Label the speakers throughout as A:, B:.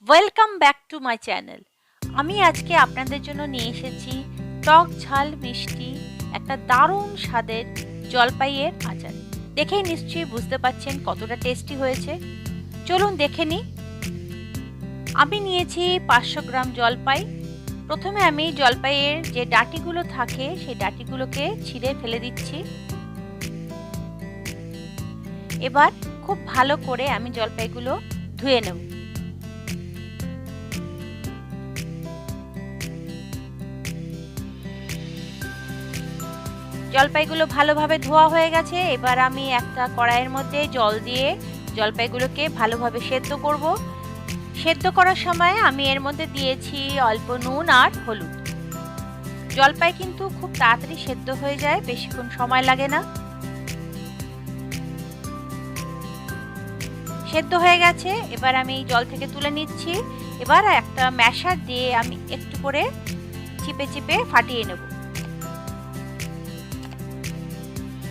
A: Welcome back to my channel. আমি আজকে আপনাদের জন্য নিয়ে এসেছি টক ঝাল মিষ্টি একটা দারুণ স্বাদের জলপাইয়ের আচার। দেখেই নিশ্চয়ই বুঝতে পারছেন কতটা টেস্টি হয়েছে। চলুন দেখে নিই। আমি নিয়েছি 500 গ্রাম জলপাই। প্রথমে আমি জলপাইয়ের যে ডাঁটিগুলো থাকে সেই ডাঁটিগুলোকে ছিঁড়ে ফেলে দিচ্ছি। এবার খুব ভালো করে আমি জলপাইগুলো ধুয়ে নেব। জলপাইগুলো ভালোভাবে ধোয়া হয়ে গেছে। এবার আমি একটা কড়াইয়ের মধ্যে জল দিয়ে জলপাইগুলোকে ভালোভাবে সেদ্ধ করব। সেদ্ধ করার সময় আমি এর মধ্যে দিয়েছি অল্প নুন আর হলুদ। জলপাই কিন্তু খুব তাড়াতাড়ি সেদ্ধ হয়ে যায়, বেশিক্ষণ সময় লাগে না। সেদ্ধ হয়ে গেছে, এবার আমি জল থেকে তুলে নিচ্ছি। এবার একটা ম্যাশার দিয়ে আমি একটু করে চিপে চিপে ফাটিয়ে নেব।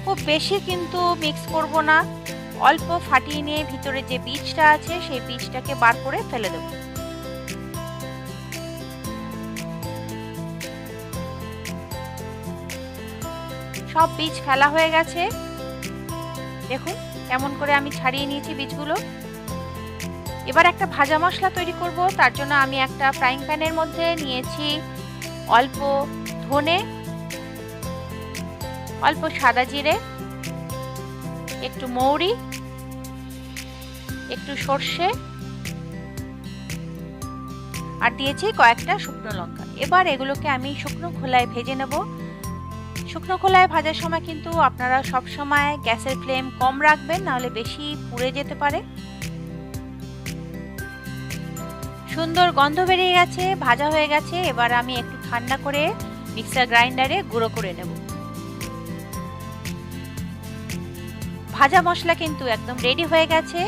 A: খুব বেশি কিন্তু মিক্স করব না, অল্প ফাটিয়ে নিয়ে ভিতরে যে বীজটা আছে সেই বীজটাকে বার করে ফেলে দেব। সব বীজ ফেলা হয়ে গেছে। দেখুন কেমন করে আমি ছাড়িয়ে নিয়েছি বীজগুলো। এবার একটা ভাজা মশলা তৈরি করব। তার জন্য আমি একটা ফ্রাইং প্যানের মধ্যে নিয়েছি অল্প ধনে, অল্প সাদা জিরে, একটু মৌরি, একটু সর্ষে আর দিয়েছি কয়েকটা শুকনো লঙ্কা। এবার এগুলোকে আমি শুকনো খোলায় ভেজে নেব। শুকনো খোলায় ভাজার সময় কিন্তু আপনারা সব সময় গ্যাসের ফ্লেম কম রাখবেন, নাহলে বেশি পুড়ে যেতে পারে। সুন্দর গন্ধ বেরিয়ে গেছে, ভাজা হয়ে গেছে। এবার আমি একটু ঠান্ডা করে মিক্সার গ্রাইন্ডারে গুঁড়ো করে নেব। ভাজা মশলা কিন্তু একদম রেডি হয়ে গেছে।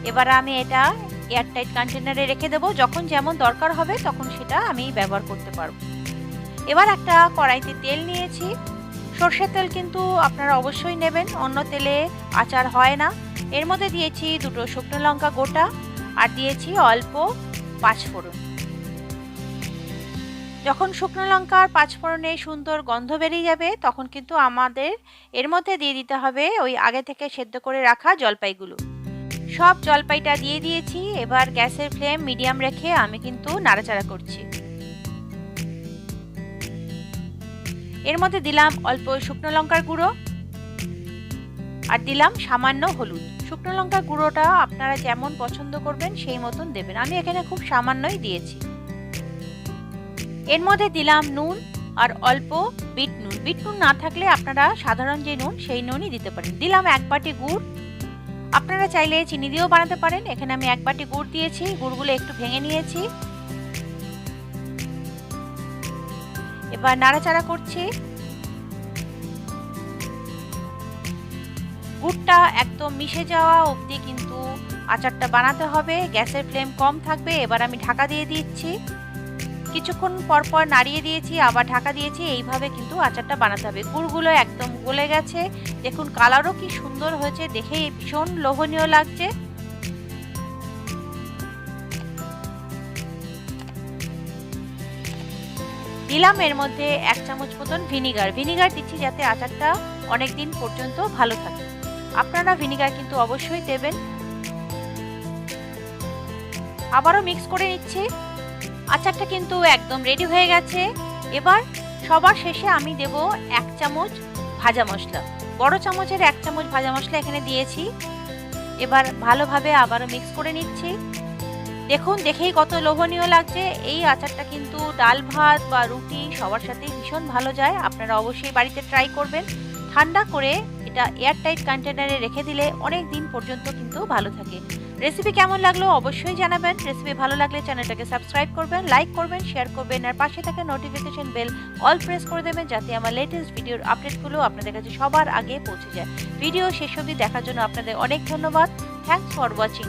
A: এবার আমি এটা এয়ারটাইট কন্টেনারে রেখে দেবো। যখন যেমন দরকার হবে তখন সেটা আমি ব্যবহার করতে পারবো। এবার একটা কড়াইতে তেল নিয়েছি। সর্ষের তেল কিন্তু আপনারা অবশ্যই নেবেন, অন্য তেলে আচার হয় না। এর মধ্যে দিয়েছি দুটো শুকনো লঙ্কা গোটা আর দিয়েছি অল্প পাঁচফোড়ন। যখন শুকনো লঙ্কা আর পাঁচফোড়নে সুন্দর গন্ধ বেরিয়ে যাবে তখন কিন্তু আমাদের এর মধ্যে দিয়ে দিতে হবে ওই আগে থেকে সেদ্ধ করে রাখা জলপাইগুলো। সব জলপাইটা দিয়ে দিয়েছি। এবার গ্যাসের ফ্লেম মিডিয়াম রেখে আমি কিন্তু নাড়াচাড়া করছি। এর মধ্যে দিলাম অল্প শুকনো লঙ্কার গুঁড়ো আর দিলাম সামান্য হলুদ। শুকনো লঙ্কার গুঁড়োটা আপনারা যেমন পছন্দ করবেন সেই মতন দেবেন, আমি এখানে খুব সামান্যই দিয়েছি। এর মধ্যে দিলাম নুন আর অল্প বিট নুন। বিট নুন না থাকলে আপনারা সাধারণ যে নুন সেই নুনই দিতে পারেন। দিলাম এক বাটি গুড়, আপনারা চাইলে চিনি দিয়েও বানাতে পারেন। এখানে আমি এক বাটি গুড় দিয়েছি। গুড়গুলো একটু ভেঙে নিয়েছি। এবার নাড়াচাড়া করছি। গুড়টা একদম মিশে যাওয়া অবধি কিন্তু আচারটা বানাতে হবে। গ্যাসের ফ্লেম কম থাকবে। এবার আমি ঢাকা দিয়ে দিচ্ছি। কিছুক্ষণ পর পর নাড়িয়ে দিয়েছি, আবার ঢাকা দিয়েছি। এইভাবে কিন্তু আচারটা বানাতে হবে। গুড়গুলো একদম গলে গেছে। দেখুন কালারও কি সুন্দর হয়েছে, দেখে ভীষণ লোভনীয় লাগছে। দিলাম এর মধ্যে 1 চামচ মতন ভিনিগার। ভিনিগার দিচ্ছি যাতে আচারটা অনেক দিন পর্যন্ত ভালো থাকে। আপনারা ভিনিগার কিন্তু অবশ্যই দেবেন। আবারও মিক্স করে নিচ্ছি। আচারটা কিন্তু একদম রেডি হয়ে গেছে। এবার সবার শেষে আমি দেব 1 চামচ ভাজা মশলা। বড় চামচের 1 চামচ ভাজা মশলা এখানে দিয়েছি। এবার ভালোভাবে আবারও মিক্স করে নিচ্ছি। দেখুন দেখেই কত লোভনীয় লাগছে। এই আচারটা কিন্তু ডাল ভাত বা রুটি সবার সাথেই ভীষণ ভালো যায়। আপনারা অবশ্যই বাড়িতে ট্রাই করবেন। ঠান্ডা করে এটা এয়ারটাইট কন্টেনারে রেখে দিলে অনেক দিন পর্যন্ত কিন্তু ভালো থাকে। রেসিপি কেমন লাগলো অবশ্যই জানাবেন। রেসিপি ভালো লাগলে চ্যানেলটাকে সাবস্ক্রাইব করবেন, লাইক করবেন, শেয়ার করবেন আর পাশে থাকা নোটিফিকেশন বেল অল প্রেস করে দেবেন যাতে আমার লেটেস্ট ভিডিওর আপডেটগুলো আপনাদের কাছে সবার আগে পৌঁছে যায়। ভিডিও শেষ অবধি দেখার জন্য আপনাদের অনেক ধন্যবাদ। Thanks for watching.